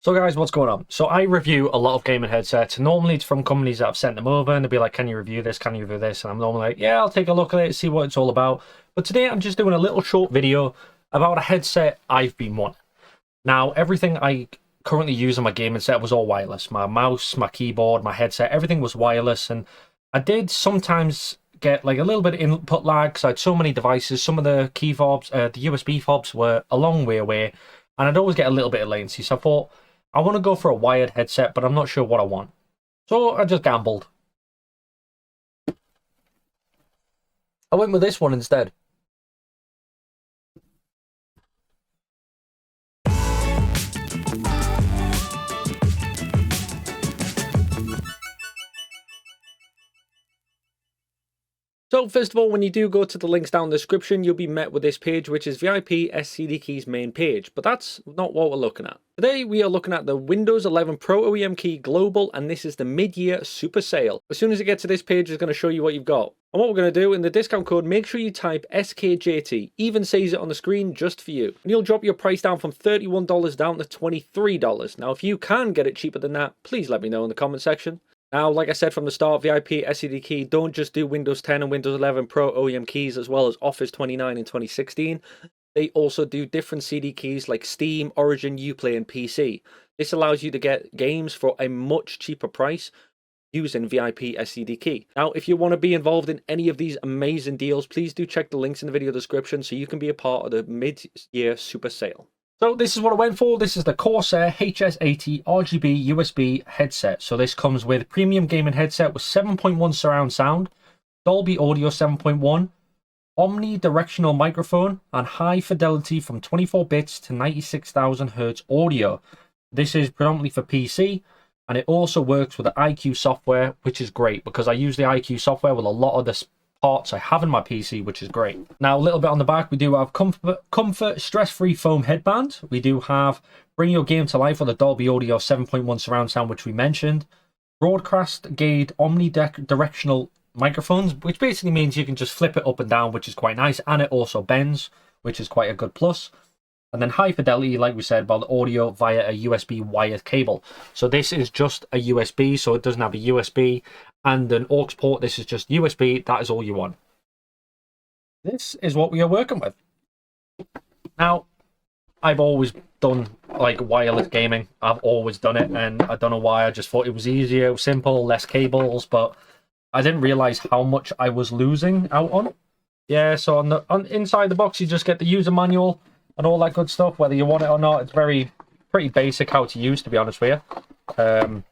So guys, what's going on? So I review a lot of gaming headsets. Normally it's from companies that have sent them over and they'll be like, can you review this? Can you review this? And I'm normally like, yeah, I'll take a look at it, see what it's all about. But today I'm just doing a little short video about a headset I've been wanting. Now, everything I currently use on my gaming set was all wireless. My mouse, my keyboard, my headset, everything was wireless. And I did sometimes get like a little bit of input lag because I had so many devices. Some of the key fobs, the USB fobs were a long way away. And I'd always get a little bit of latency. So I thought, I want to go for a wired headset, but I'm not sure what I want. So I just gambled. I went with this one instead. So first of all, when you do go to the links down in the description, you'll be met with this page, which is VIP SCD Keys main page. But that's not what we're looking at. Today, we are looking at the Windows 11 Pro OEM Key Global, and this is the mid-year super sale. As soon as you get to this page, it's going to show you what you've got. And what we're going to do, in the discount code, make sure you type SKJT, even says it on the screen just for you. And you'll drop your price down from $31 down to $23. Now, if you can get it cheaper than that, please let me know in the comment section. Now, like I said from the start, VIP SCD Key don't just do Windows 10 and Windows 11 Pro OEM keys as well as Office 29 and 2016. They also do different CD keys like Steam, Origin, Uplay and PC. This allows you to get games for a much cheaper price using VIP SCD Key. Now, if you want to be involved in any of these amazing deals, please do check the links in the video description so you can be a part of the mid-year super sale. So this is what I went for. This is the Corsair HS80 RGB USB headset. So this comes with premium gaming headset with 7.1 surround sound, Dolby Audio 7.1, omnidirectional microphone, and high fidelity from 24 bits to 96,000 Hz audio. This is predominantly for PC, and it also works with the iQ software, which is great because I use the iQ software with a lot of the parts I have in my PC, which is great. Now, a little bit on the back, we do have comfort stress-free foam headband. We do have bring your game to life with a Dolby Audio 7.1 surround sound, which we mentioned. Broadcast gauge omnidirectional microphones, which basically means you can just flip it up and down, which is quite nice, and it also bends, which is quite a good plus. And then high fidelity, like we said, about the audio via a USB wired cable. So this is just a USB, so it doesn't have a USB and an aux port. This is just USB. That is all you want. This is what we are working with. Now, I've always done like wireless gaming. I've always done it, and I don't know why. I just thought it was easier, simple, less cables, but I didn't realize how much I was losing out on. Yeah, so on inside the box, you just get the user manual and all that good stuff, whether you want it or not. It's pretty basic how to use, to be honest with you.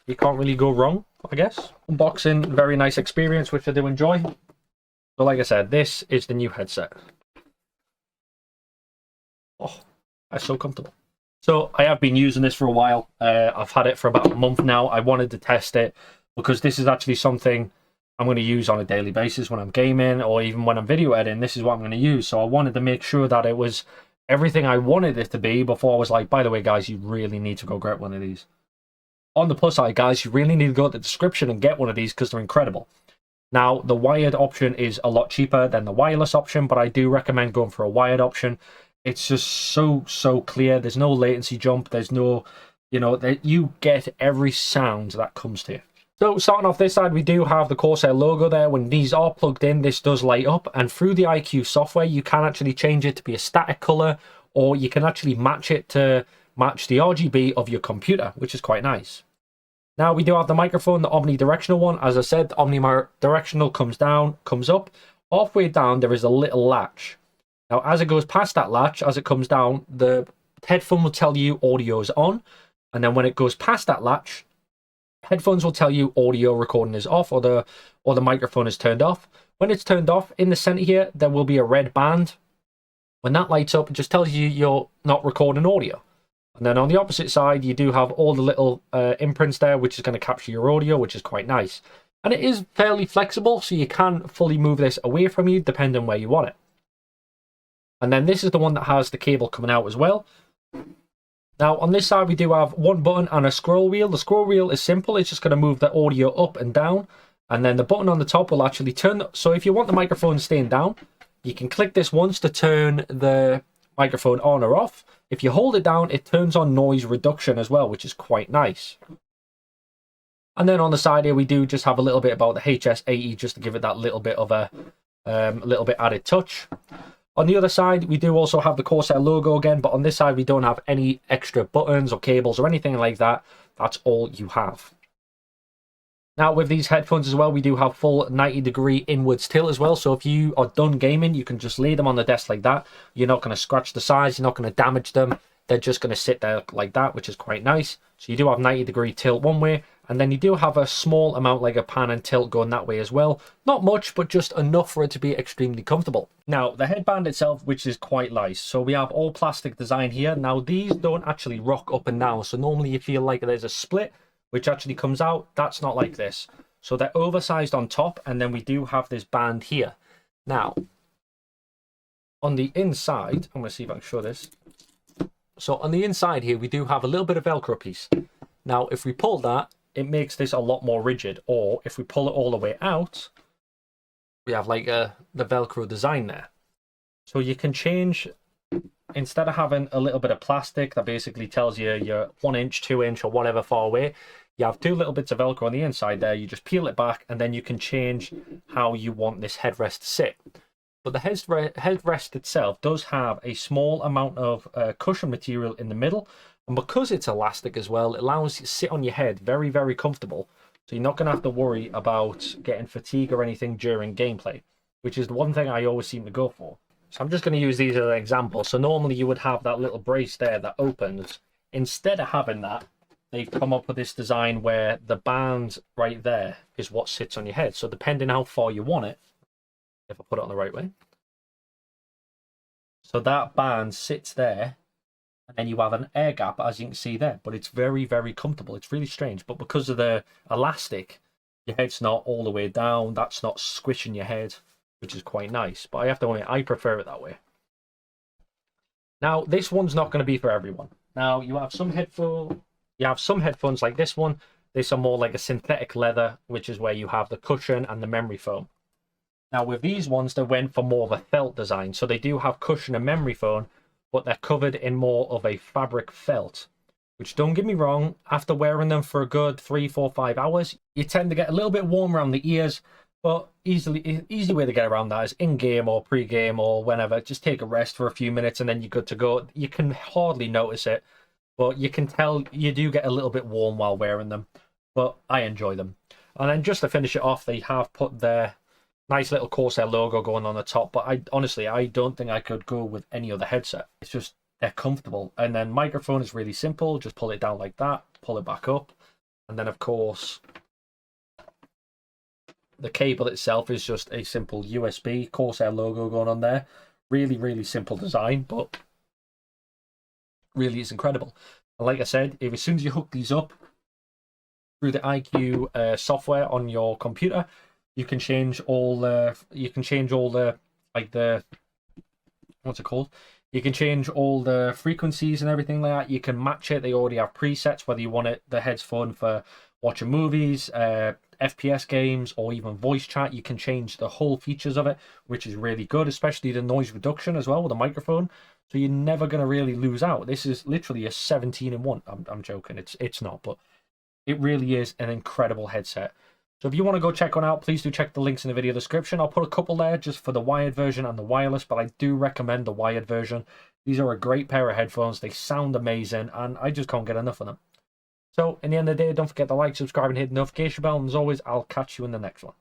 You can't really go wrong, I guess. Unboxing, very nice experience, which I do enjoy. So like I said, this is the new headset. Oh, that's so comfortable. So I have been using this for a while. I've had it for about a month now. I wanted to test it because this is actually something I'm going to use on a daily basis when I'm gaming or even when I'm video editing. This is what I'm going to use. So I wanted to make sure that it was everything I wanted it to be before I was like, by the way, guys, you really need to go get one of these. On the plus side, guys, you really need to go to the description and get one of these because they're incredible. Now, the wired option is a lot cheaper than the wireless option, but I do recommend going for a wired option. It's just so clear. There's no latency jump. There's no, that you get every sound that comes to you. So starting off this side, we do have the Corsair logo there. When these are plugged in, this does light up. And through the iQ software, you can actually change it to be a static color, or you can actually match it to match the RGB of your computer, which is quite nice. Now, we do have the microphone, the omnidirectional one. As I said, the omnidirectional comes down, comes up. Halfway down, there is a little latch. Now, as it goes past that latch, as it comes down, the headphone will tell you audio is on. And then when it goes past that latch, headphones will tell you audio recording is off, or the microphone is turned off. When it's turned off, in the center here, there will be a red band. When that lights up, it just tells you you're not recording audio. And then on the opposite side, you do have all the little imprints there, which is going to capture your audio, which is quite nice. And it is fairly flexible, so you can fully move this away from you, depending on where you want it. And then this is the one that has the cable coming out as well. Now, on this side, we do have one button and a scroll wheel. The scroll wheel is simple. It's just going to move the audio up and down. And then the button on the top will actually turn. So if you want the microphone staying down, you can click this once to turn the microphone on or off. If you hold it down, it turns on noise reduction as well, which is quite nice. And then on the side here, we do just have a little bit about the HS80, just to give it that little bit of a little bit added touch. On the other side, we do also have the Corsair logo again, but on this side, we don't have any extra buttons or cables or anything like that. That's all you have. Now, with these headphones as well, we do have full 90-degree inwards tilt as well. So if you are done gaming, you can just lay them on the desk like that. You're not going to scratch the sides. You're not going to damage them. They're just going to sit there like that, which is quite nice. So you do have 90-degree tilt one way. And then you do have a small amount like a pan and tilt going that way as well. Not much, but just enough for it to be extremely comfortable. Now, the headband itself, which is quite nice. So we have all plastic design here. Now, these don't actually rock up and down. So normally you feel like there's a split, which actually comes out. That's not like this. So they're oversized on top. And then we do have this band here. Now, on the inside, I'm going to see if I can show this. So on the inside here, we do have a little bit of Velcro piece. Now, if we pull that, it makes this a lot more rigid. Or if we pull it all the way out, we have like the Velcro design there. So you can change, instead of having a little bit of plastic that basically tells you you're 1 inch, 2 inch or whatever far away, you have 2 little bits of Velcro on the inside there. You just peel it back and then you can change how you want this headrest to sit. But the headrest itself does have a small amount of cushion material in the middle. And because it's elastic as well, it allows you to sit on your head very, very comfortable. So you're not going to have to worry about getting fatigue or anything during gameplay, which is the one thing I always seem to go for. So I'm just going to use these as an example. So normally you would have that little brace there that opens. Instead of having that, they've come up with this design where the band right there is what sits on your head. So depending how far you want it, if I put it on the right way. So that band sits there. And then you have an air gap, as you can see there. But it's very, very comfortable. It's really strange. But because of the elastic, your head's not all the way down. That's not squishing your head, which is quite nice. But I have to admit, I prefer it that way. Now, this one's not going to be for everyone. Now, you have some headphones like this one. These are more like a synthetic leather, which is where you have the cushion and the memory foam. Now, with these ones, they went for more of a felt design. So they do have cushion and memory foam, but they're covered in more of a fabric felt, which, don't get me wrong, after wearing them for a good 3, 4, 5 hours, you tend to get a little bit warm around the ears. But easy way to get around that is in-game or pre-game or whenever. Just take a rest for a few minutes and then you're good to go. You can hardly notice it, but you can tell you do get a little bit warm while wearing them. But I enjoy them. And then just to finish it off, they have put their nice little Corsair logo going on the top, but I don't think I could go with any other headset. It's just, they're comfortable. And then microphone is really simple. Just pull it down like that, pull it back up. And then, of course, the cable itself is just a simple USB Corsair logo going on there. Really, really simple design, but really is incredible. And like I said, if as soon as you hook these up through the IQ software on your computer, you can change all the, like the, what's it called? You can change all the frequencies and everything like that. You can match it. They already have presets, whether you want it, the headphone for watching movies, FPS games, or even voice chat. You can change the whole features of it, which is really good, especially the noise reduction as well with the microphone. So you're never going to really lose out. This is literally a 17-in-1. I'm joking. It's not, but it really is an incredible headset. So if you want to go check one out, please do check the links in the video description. I'll put a couple there just for the wired version and the wireless, but I do recommend the wired version. These are a great pair of headphones. They sound amazing, and I just can't get enough of them. So in the end of the day, don't forget to like, subscribe, and hit the notification bell. And as always, I'll catch you in the next one.